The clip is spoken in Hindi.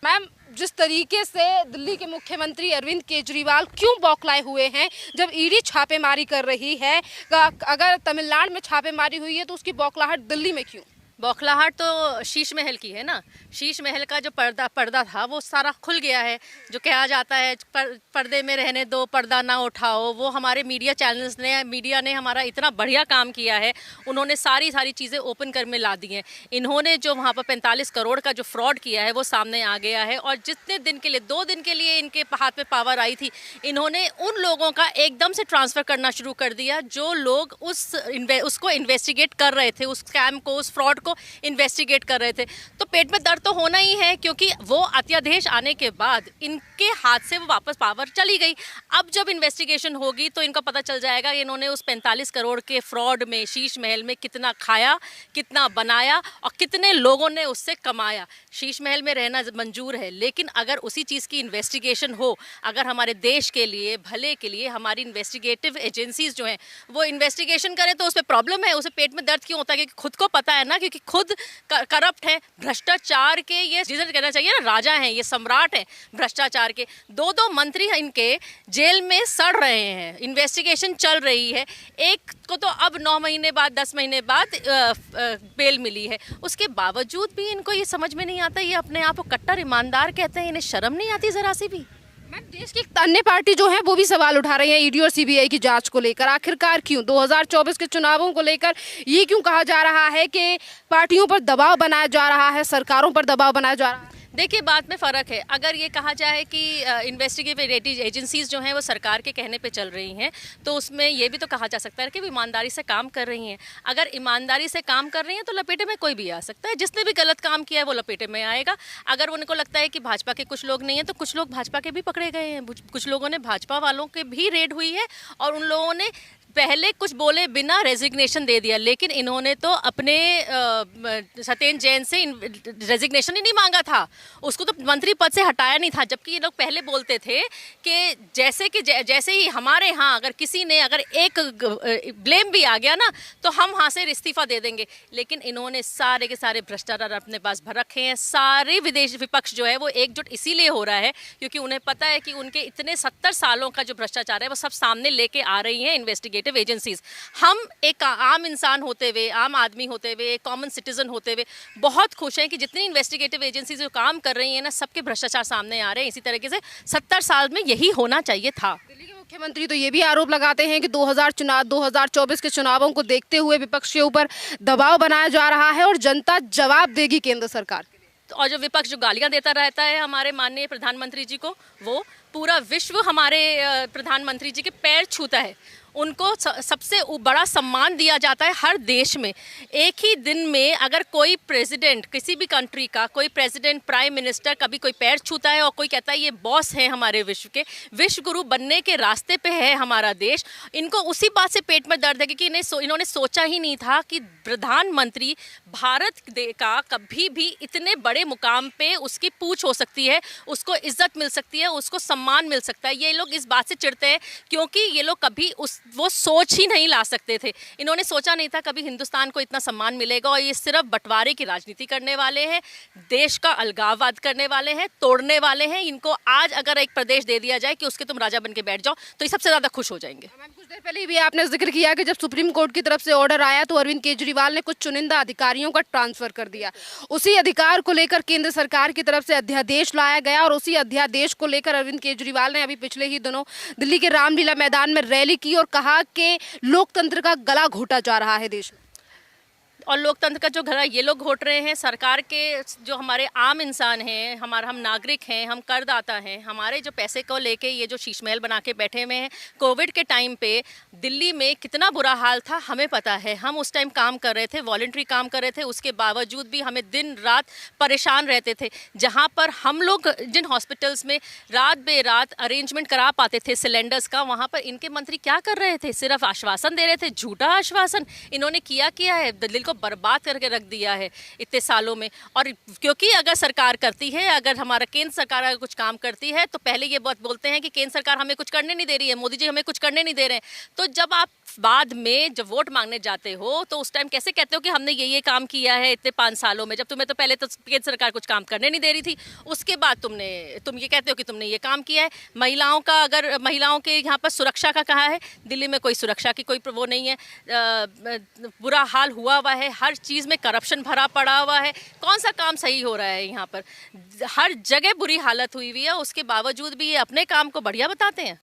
मैम, जिस तरीके से दिल्ली के मुख्यमंत्री अरविंद केजरीवाल क्यों बौखलाए हुए हैं जब ईडी छापेमारी कर रही है, अगर तमिलनाडु में छापेमारी हुई है तो उसकी बौखलाहट दिल्ली में क्यों? बौखलाहट तो शीश महल की है ना। शीश महल का जो पर्दा था वो सारा खुल गया है। जो कहा जाता है पर्दे में रहने दो, पर्दा ना उठाओ, वो हमारे मीडिया ने हमारा इतना बढ़िया काम किया है। उन्होंने सारी चीज़ें ओपन कर में ला दी हैं। इन्होंने जो वहाँ पर 45 करोड़ का जो फ्रॉड किया है वो सामने आ गया है। और जितने दिन के लिए 2 दिन के लिए इनके हाथ में पावर आई थी, इन्होंने उन लोगों का एकदम से ट्रांसफ़र करना शुरू कर दिया जो लोग उसको इन्वेस्टिगेट कर रहे थे, उस स्कैम को, उस फ्रॉड को इन्वेस्टिगेट कर रहे थे। तो पेट में दर्द तो होना ही है, क्योंकि वो अध्यादेश आने के बाद इनके हाथ से वो वापस पावर चली गई। अब जब इन्वेस्टिगेशन होगी तो इनको पता चल जाएगा कि इन्होंने उस 45 करोड़ के फ्रॉड में, शीश महल में कितना खाया, कितना बनाया और कितने लोगों ने उससे कमाया। शीश महल में रहना मंजूर है, लेकिन अगर उसी चीज़ की इन्वेस्टिगेशन हो, अगर हमारे देश के लिए, भले के लिए हमारी इन्वेस्टिगेटिव एजेंसीज जो हैं वो इन्वेस्टिगेशन करें तो उस पर प्रॉब्लम है। उसे पेट में दर्द क्यों होता है? क्योंकि खुद को पता है ना, क्योंकि खुद करप्ट है, भ्रष्टाचार के ये जिसे कहना चाहिए ना राजा हैं, ये सम्राट हैं भ्रष्टाचार के। 2 मंत्री इनके जेल में सड़ रहे हैं, इन्वेस्टिगेशन चल रही है। एक को तो अब 9 महीने बाद, 10 महीने बाद बेल मिली है। उसके बावजूद भी इनको ये समझ में नहीं आता, ये अपने आप को कट्टर ईमानदार कहते हैं, इन्हें शर्म नहीं आती ज़रा सी भी। मैम, देश की अन्य पार्टी जो है वो भी सवाल उठा रही है ईडी और सीबीआई की जांच को लेकर। आखिरकार क्यों 2024 के चुनावों को लेकर ये क्यों कहा जा रहा है कि पार्टियों पर दबाव बनाया जा रहा है, सरकारों पर दबाव बनाया जा रहा है? देखिए, बात में फ़र्क है। अगर ये कहा जाए कि इन्वेस्टिगेटिव एजेंसीज़ जो हैं वो सरकार के कहने पे चल रही हैं, तो उसमें ये भी तो कहा जा सकता है कि वो ईमानदारी से काम कर रही हैं। अगर ईमानदारी से काम कर रही हैं तो लपेटे में कोई भी आ सकता है। जिसने भी गलत काम किया है वो लपेटे में आएगा। अगर उनको लगता है कि भाजपा के कुछ लोग नहीं हैं, तो कुछ लोग भाजपा के भी पकड़े गए हैं। कुछ लोगों ने भाजपा वालों के भी रेड हुई है और उन लोगों ने पहले कुछ बोले बिना रेजिग्नेशन दे दिया। लेकिन इन्होंने तो अपने सत्येंद्र जैन से रेजिग्नेशन ही नहीं मांगा था, उसको तो मंत्री पद से हटाया नहीं था। जबकि ये लोग पहले बोलते थे कि जैसे ही हमारे यहाँ अगर किसी ने अगर एक ब्लेम भी आ गया ना तो हम वहाँ से इस्तीफा दे देंगे। लेकिन इन्होंने सारे के सारे भ्रष्टाचार अपने पास भर रखे हैं। सारे विदेश विपक्ष जो है वो एकजुट इसीलिए हो रहा है क्योंकि उन्हें पता है कि उनके इतने 70 सालों का जो भ्रष्टाचार है वो सब सामने लेके आ रही हैं इन्वेस्टिगेटिव एजेंसीज। हम एक आम इंसान होते हुए, आम आदमी होते हुए, कॉमन सिटीजन होते हुए बहुत खुश हैं कि जितनी इन्वेस्टिगेटिव एजेंसीज जो काम कर रही हैं ना, सबके भ्रष्टाचार सामने आ रहे हैं। इसी तरीके से 70 साल में यही होना चाहिए था। दिल्ली के मुख्यमंत्री तो ये भी आरोप लगाते हैं कि 2024 के चुनावों को देखते हुए विपक्ष के ऊपर दबाव बनाया जा रहा है और जनता जवाब देगी केंद्र सरकार के लिए। और जो विपक्ष जो गालियां देता रहता है हमारे माननीय प्रधानमंत्री जी को, वो पूरा विश्व हमारे प्रधानमंत्री जी के पैर छूता है। उनको सबसे बड़ा सम्मान दिया जाता है हर देश में। एक ही दिन में अगर कोई प्रेसिडेंट, किसी भी कंट्री का कोई प्रेसिडेंट, प्राइम मिनिस्टर कभी कोई पैर छूता है और कोई कहता है ये बॉस है हमारे विश्व के, विश्व गुरु बनने के रास्ते पे है हमारा देश। इनको उसी बात से पेट में दर्द है क्योंकि इन्होंने सोचा ही नहीं था कि प्रधानमंत्री भारत का कभी भी इतने बड़े मुकाम पे उसकी पूछ हो सकती है, उसको इज्जत मिल सकती है, उसको सम्मान मिल सकता है। ये लोग इस बात से चिढ़ते हैं क्योंकि ये लोग कभी वो सोच ही नहीं ला सकते थे। इन्होंने सोचा नहीं था कभी हिंदुस्तान को इतना सम्मान मिलेगा। और ये सिर्फ बंटवारे की राजनीति करने वाले हैं, देश का अलगाववाद करने वाले हैं, तोड़ने वाले हैं। इनको आज अगर एक प्रदेश दे दिया जाए कि उसके तुम राजा बन के बैठ जाओ तो ये सबसे ज़्यादा खुश हो जाएंगे। कुछ देर पहले भी आपने जिक्र किया कि जब सुप्रीम कोर्ट की तरफ से ऑर्डर आया तो अरविंद केजरीवाल ने कुछ चुनिंदा अधिकारियों का ट्रांसफर कर दिया। उसी अधिकार को लेकर केंद्र सरकार की तरफ से अध्यादेश लाया गया और उसी अध्यादेश को लेकर अरविंद केजरीवाल ने अभी पिछले ही दिनों दिल्ली के रामलीला मैदान में रैली की और कहा कि लोकतंत्र का गला घोटा जा रहा है देश में। और लोकतंत्र का जो गला ये लोग घोट रहे हैं, सरकार के जो हमारे आम इंसान हैं, हम नागरिक हैं, हम करदाता हैं, हमारे जो पैसे को लेके ये जो शीश महल बना के बैठे हुए हैं। कोविड के टाइम पे दिल्ली में कितना बुरा हाल था हमें पता है। हम उस टाइम काम कर रहे थे, वॉलंटरी काम कर रहे थे, उसके बावजूद भी हमें दिन रात परेशान रहते थे। जहाँ पर हम लोग जिन हॉस्पिटल्स में रात बेरात अरेंजमेंट करा पाते थे सिलेंडर्स का, वहाँ पर इनके मंत्री क्या कर रहे थे? सिर्फ आश्वासन दे रहे थे, झूठा आश्वासन। इन्होंने किया है दिल्ली को बर्बाद करके रख दिया है इतने सालों में। और क्योंकि अगर सरकार करती है, अगर हमारा केंद्र सरकार अगर कुछ काम करती है तो पहले ये बात बोलते हैं कि केंद्र सरकार हमें कुछ करने नहीं दे रही है, मोदी जी हमें कुछ करने नहीं दे रहे हैं। तो जब आप बाद में जब वोट मांगने जाते हो तो उस टाइम कैसे कहते हो कि हमने ये काम किया है इतने 5 सालों में, जब तुम्हें तो पहले तो केंद्र सरकार कुछ काम करने नहीं दे रही थी, उसके बाद तुम ये कहते हो कि तुमने ये काम किया है। महिलाओं का, अगर महिलाओं के यहाँ पर सुरक्षा का कहा है, दिल्ली में कोई सुरक्षा की कोई वो नहीं है, बुरा हाल हुआ है, हर चीज़ में करप्शन भरा पड़ा हुआ है, कौन सा काम सही हो रहा है यहाँ पर? हर जगह बुरी हालत हुई हुई है, उसके बावजूद भी ये अपने काम को बढ़िया बताते हैं।